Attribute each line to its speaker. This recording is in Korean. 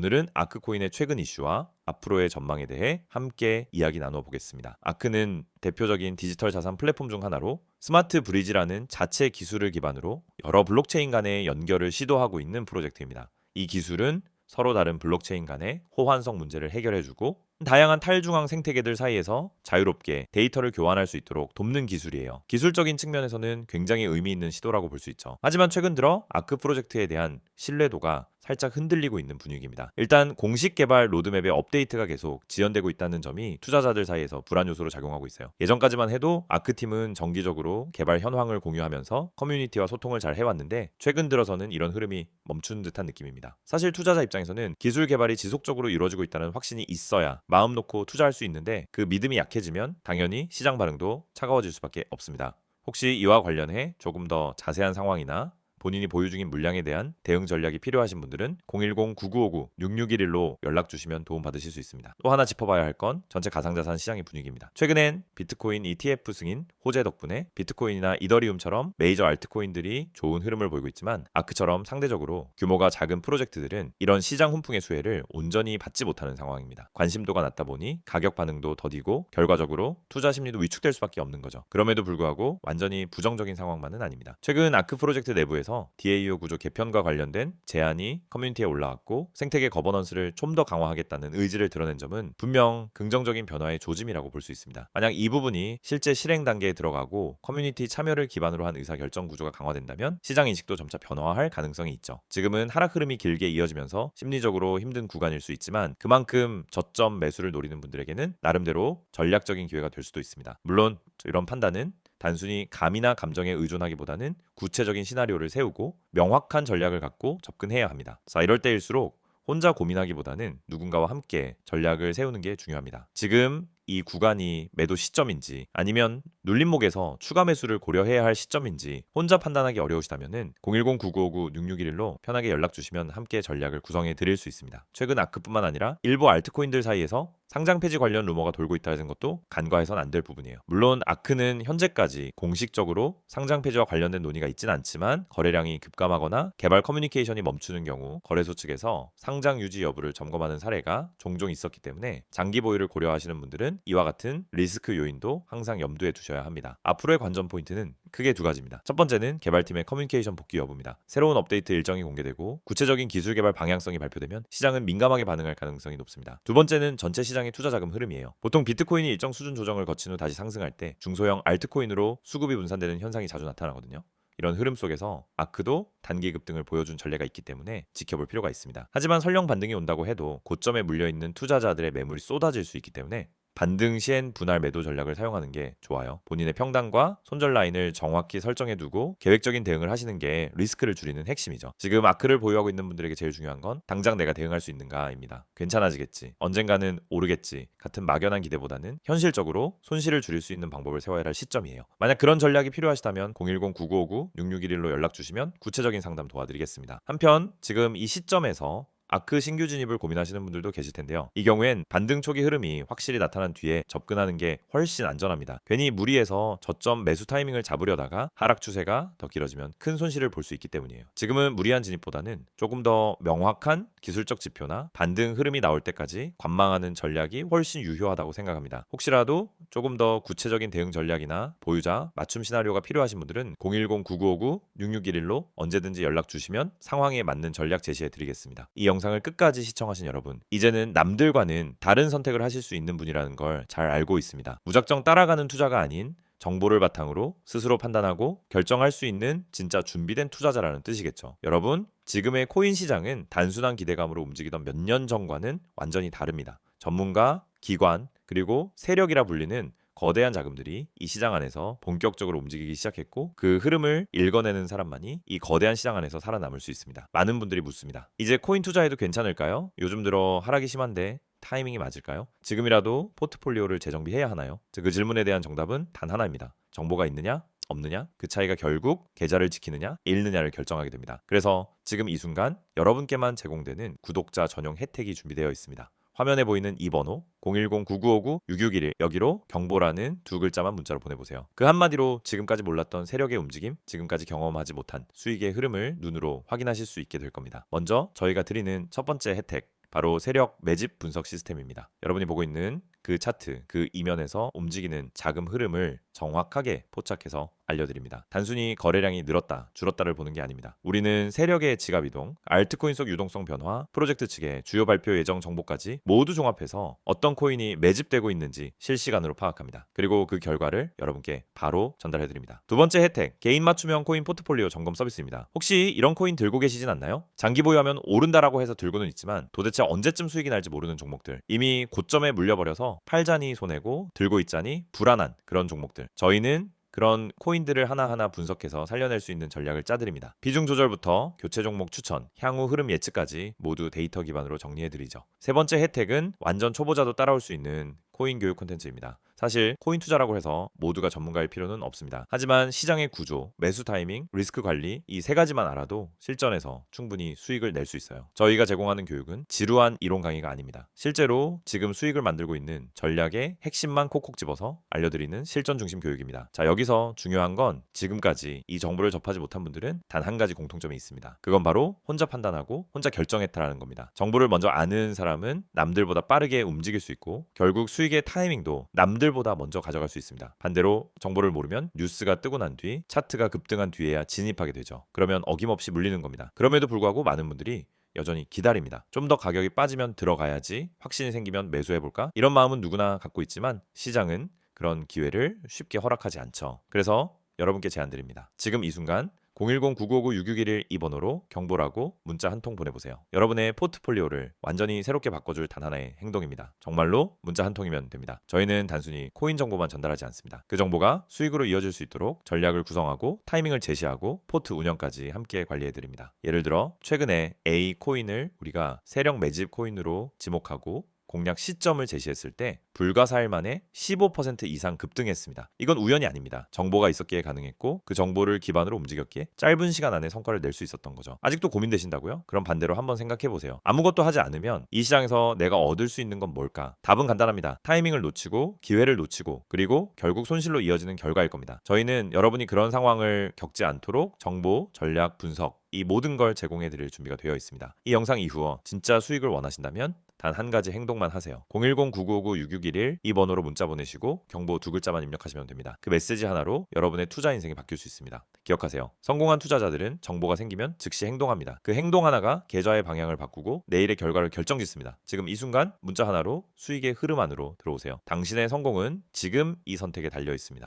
Speaker 1: 오늘은 아크코인의 최근 이슈와 앞으로의 전망에 대해 함께 이야기 나눠 보겠습니다. 아크는 대표적인 디지털 자산 플랫폼 중 하나로 스마트 브리지라는 자체 기술을 기반으로 여러 블록체인 간의 연결을 시도하고 있는 프로젝트입니다. 이 기술은 서로 다른 블록체인 간의 호환성 문제를 해결해주고 다양한 탈중앙 생태계들 사이에서 자유롭게 데이터를 교환할 수 있도록 돕는 기술이에요. 기술적인 측면에서는 굉장히 의미 있는 시도라고 볼 수 있죠. 하지만 최근 들어 아크 프로젝트에 대한 신뢰도가 살짝 흔들리고 있는 분위기입니다. 일단 공식 개발 로드맵의 업데이트가 계속 지연되고 있다는 점이 투자자들 사이에서 불안 요소로 작용하고 있어요. 예전까지만 해도 아크팀은 정기적으로 개발 현황을 공유하면서 커뮤니티와 소통을 잘 해왔는데 최근 들어서는 이런 흐름이 멈춘 듯한 느낌입니다. 사실 투자자 입장에서는 기술 개발이 지속적으로 이루어지고 있다는 확신이 있어야 마음 놓고 투자할 수 있는데 그 믿음이 약해지면 당연히 시장 반응도 차가워질 수밖에 없습니다. 혹시 이와 관련해 조금 더 자세한 상황이나 본인이 보유 중인 물량에 대한 대응 전략이 필요하신 분들은 010-9959-6611로 연락 주시면 도움 받으실 수 있습니다. 또 하나 짚어봐야 할 건 전체 가상자산 시장의 분위기입니다. 최근엔 비트코인 ETF 승인 호재 덕분에 비트코인이나 이더리움처럼 메이저 알트코인들이 좋은 흐름을 보이고 있지만 아크처럼 상대적으로 규모가 작은 프로젝트들은 이런 시장 훈풍의 수혜를 온전히 받지 못하는 상황입니다. 관심도가 낮다 보니 가격 반응도 더디고 결과적으로 투자 심리도 위축될 수밖에 없는 거죠. 그럼에도 불구하고 완전히 부정적인 상황만은 아닙니다. 최근 아크 프로젝트 내부에서 DAO 구조 개편과 관련된 제안이 커뮤니티에 올라왔고 생태계 거버넌스를 좀 더 강화하겠다는 의지를 드러낸 점은 분명 긍정적인 변화의 조짐이라고 볼 수 있습니다. 만약 이 부분이 실제 실행 단계에 들어가고 커뮤니티 참여를 기반으로 한 의사결정 구조가 강화된다면 시장 인식도 점차 변화할 가능성이 있죠. 지금은 하락 흐름이 길게 이어지면서 심리적으로 힘든 구간일 수 있지만 그만큼 저점 매수를 노리는 분들에게는 나름대로 전략적인 기회가 될 수도 있습니다. 물론 이런 판단은 단순히 감이나 감정에 의존하기보다는 구체적인 시나리오를 세우고 명확한 전략을 갖고 접근해야 합니다. 자, 이럴 때일수록 혼자 고민하기보다는 누군가와 함께 전략을 세우는 게 중요합니다. 지금 이 구간이 매도 시점인지 아니면 눌림목에서 추가 매수를 고려해야 할 시점인지 혼자 판단하기 어려우시다면 010-9959-6611로 편하게 연락 주시면 함께 전략을 구성해 드릴 수 있습니다. 최근 아크뿐만 아니라 일부 알트코인들 사이에서 상장 폐지 관련 루머가 돌고 있다는 것도 간과해선 안 될 부분이에요. 물론 아크는 현재까지 공식적으로 상장 폐지와 관련된 논의가 있진 않지만 거래량이 급감하거나 개발 커뮤니케이션이 멈추는 경우 거래소 측에서 상장 유지 여부를 점검하는 사례가 종종 있었기 때문에 장기 보유를 고려하시는 분들은 이와 같은 리스크 요인도 항상 염두에 두셔야 합니다. 앞으로의 관전 포인트는 크게 두 가지입니다. 첫 번째는 개발팀의 커뮤니케이션 복귀 여부입니다. 새로운 업데이트 일정이 공개되고 구체적인 기술 개발 방향성이 발표되면 시장은 민감하게 반응할 가능성이 높습니다. 두 번째는 전체 시장의 투자 자금 흐름이에요. 보통 비트코인이 일정 수준 조정을 거친 후 다시 상승할 때 중소형 알트코인으로 수급이 분산되는 현상이 자주 나타나거든요. 이런 흐름 속에서 아크도 단기 급등을 보여준 전례가 있기 때문에 지켜볼 필요가 있습니다. 하지만 설령 반등이 온다고 해도 고점에 물려있는 투자자들의 매물이 쏟아질 수 있기 때문에 반등 시엔 분할 매도 전략을 사용하는 게 좋아요. 본인의 평단과 손절 라인을 정확히 설정해 두고 계획적인 대응을 하시는 게 리스크를 줄이는 핵심이죠. 지금 아크를 보유하고 있는 분들에게 제일 중요한 건 당장 내가 대응할 수 있는가입니다. 괜찮아지겠지, 언젠가는 오르겠지 같은 막연한 기대보다는 현실적으로 손실을 줄일 수 있는 방법을 세워야 할 시점이에요. 만약 그런 전략이 필요하시다면 010-9959-6611로 연락 주시면 구체적인 상담 도와드리겠습니다. 한편 지금 이 시점에서 아크 신규 진입을 고민하시는 분들도 계실 텐데요. 이 경우엔 반등 초기 흐름이 확실히 나타난 뒤에 접근하는 게 훨씬 안전합니다. 괜히 무리해서 저점 매수 타이밍을 잡으려다가 하락 추세가 더 길어지면 큰 손실을 볼 수 있기 때문이에요. 지금은 무리한 진입보다는 조금 더 명확한 기술적 지표나 반등 흐름이 나올 때까지 관망하는 전략이 훨씬 유효하다고 생각합니다. 혹시라도 조금 더 구체적인 대응 전략이나 보유자 맞춤 시나리오가 필요하신 분들은 010-9959-6611로 언제든지 연락 주시면 상황에 맞는 전략 제시해 드리겠습니다. 이 영상을 끝까지 시청하신 여러분, 이제는 남들과는 다른 선택을 하실 수 있는 분이라는 걸 잘 알고 있습니다. 무작정 따라가는 투자가 아닌 정보를 바탕으로 스스로 판단하고 결정할 수 있는 진짜 준비된 투자자라는 뜻이겠죠. 여러분, 지금의 코인 시장은 단순한 기대감으로 움직이던 몇 년 전과는 완전히 다릅니다. 전문가, 기관, 그리고 세력이라 불리는 거대한 자금들이 이 시장 안에서 본격적으로 움직이기 시작했고 그 흐름을 읽어내는 사람만이 이 거대한 시장 안에서 살아남을 수 있습니다. 많은 분들이 묻습니다. 이제 코인 투자해도 괜찮을까요? 요즘 들어 하락이 심한데 타이밍이 맞을까요? 지금이라도 포트폴리오를 재정비해야 하나요? 그 질문에 대한 정답은 단 하나입니다. 정보가 있느냐? 없느냐? 그 차이가 결국 계좌를 지키느냐, 잃느냐를 결정하게 됩니다. 그래서 지금 이 순간 여러분께만 제공되는 구독자 전용 혜택이 준비되어 있습니다. 화면에 보이는 이 번호 010-9959-6611 여기로 경보라는 두 글자만 문자로 보내보세요. 그 한마디로 지금까지 몰랐던 세력의 움직임, 지금까지 경험하지 못한 수익의 흐름을 눈으로 확인하실 수 있게 될 겁니다. 먼저 저희가 드리는 첫 번째 혜택, 바로 세력 매집 분석 시스템입니다. 여러분이 보고 있는 그 차트, 그 이면에서 움직이는 자금 흐름을 정확하게 포착해서 알려드립니다. 단순히 거래량이 늘었다, 줄었다를 보는 게 아닙니다. 우리는 세력의 지갑 이동, 알트코인 속 유동성 변화, 프로젝트 측의 주요 발표 예정 정보까지 모두 종합해서 어떤 코인이 매집되고 있는지 실시간으로 파악합니다. 그리고 그 결과를 여러분께 바로 전달해드립니다. 두 번째 혜택, 개인 맞춤형 코인 포트폴리오 점검 서비스입니다. 혹시 이런 코인 들고 계시진 않나요? 장기 보유하면 오른다라고 해서 들고는 있지만 도대체 언제쯤 수익이 날지 모르는 종목들, 이미 고점에 물려버려서 팔자니 손해고 들고 있자니 불안한 그런 종목들, 저희는 그런 코인들을 하나하나 분석해서 살려낼 수 있는 전략을 짜드립니다. 비중 조절부터 교체 종목 추천, 향후 흐름 예측까지 모두 데이터 기반으로 정리해드리죠. 세 번째 혜택은 완전 초보자도 따라올 수 있는 코인 교육 콘텐츠입니다. 사실 코인 투자라고 해서 모두가 전문가일 필요는 없습니다. 하지만 시장의 구조, 매수 타이밍, 리스크 관리 이 세 가지만 알아도 실전에서 충분히 수익을 낼 수 있어요. 저희가 제공하는 교육은 지루한 이론 강의가 아닙니다. 실제로 지금 수익을 만들고 있는 전략의 핵심만 콕콕 집어서 알려드리는 실전 중심 교육입니다. 자, 여기서 중요한 건 지금까지 이 정보를 접하지 못한 분들은 단 한 가지 공통점이 있습니다. 그건 바로 혼자 판단하고 혼자 결정했다라는 겁니다. 정보를 먼저 아는 사람은 남들보다 빠르게 움직일 수 있고 결국 수익의 타이밍도 남들보다 먼저 가져갈 수 있습니다. 반대로 정보를 모르면 뉴스가 뜨고 난 뒤 차트가 급등한 뒤에야 진입하게 되죠. 그러면 어김없이 물리는 겁니다. 그럼에도 불구하고 많은 분들이 여전히 기다립니다. 좀 더 가격이 빠지면 들어가야지, 확신이 생기면 매수해볼까? 이런 마음은 누구나 갖고 있지만 시장은 그런 기회를 쉽게 허락하지 않죠. 그래서 여러분께 제안드립니다. 지금 이 순간 010-9959-6611 이 번호로 경보라고 문자 한 통 보내보세요. 여러분의 포트폴리오를 완전히 새롭게 바꿔줄 단 하나의 행동입니다. 정말로 문자 한 통이면 됩니다. 저희는 단순히 코인 정보만 전달하지 않습니다. 그 정보가 수익으로 이어질 수 있도록 전략을 구성하고 타이밍을 제시하고 포트 운영까지 함께 관리해드립니다. 예를 들어 최근에 A 코인을 우리가 세력 매집 코인으로 지목하고 공략 시점을 제시했을 때 불과 4일 만에 15% 이상 급등했습니다. 이건 우연이 아닙니다. 정보가 있었기에 가능했고 그 정보를 기반으로 움직였기에 짧은 시간 안에 성과를 낼 수 있었던 거죠. 아직도 고민되신다고요? 그럼 반대로 한번 생각해 보세요. 아무것도 하지 않으면 이 시장에서 내가 얻을 수 있는 건 뭘까? 답은 간단합니다. 타이밍을 놓치고 기회를 놓치고 그리고 결국 손실로 이어지는 결과일 겁니다. 저희는 여러분이 그런 상황을 겪지 않도록 정보, 전략, 분석 이 모든 걸 제공해 드릴 준비가 되어 있습니다. 이 영상 이후 진짜 수익을 원하신다면 단 한 가지 행동만 하세요. 010-9959-6611 이 번호로 문자 보내시고 경보 두 글자만 입력하시면 됩니다. 그 메시지 하나로 여러분의 투자 인생이 바뀔 수 있습니다. 기억하세요. 성공한 투자자들은 정보가 생기면 즉시 행동합니다. 그 행동 하나가 계좌의 방향을 바꾸고 내일의 결과를 결정짓습니다. 지금 이 순간 문자 하나로 수익의 흐름 안으로 들어오세요. 당신의 성공은 지금 이 선택에 달려 있습니다.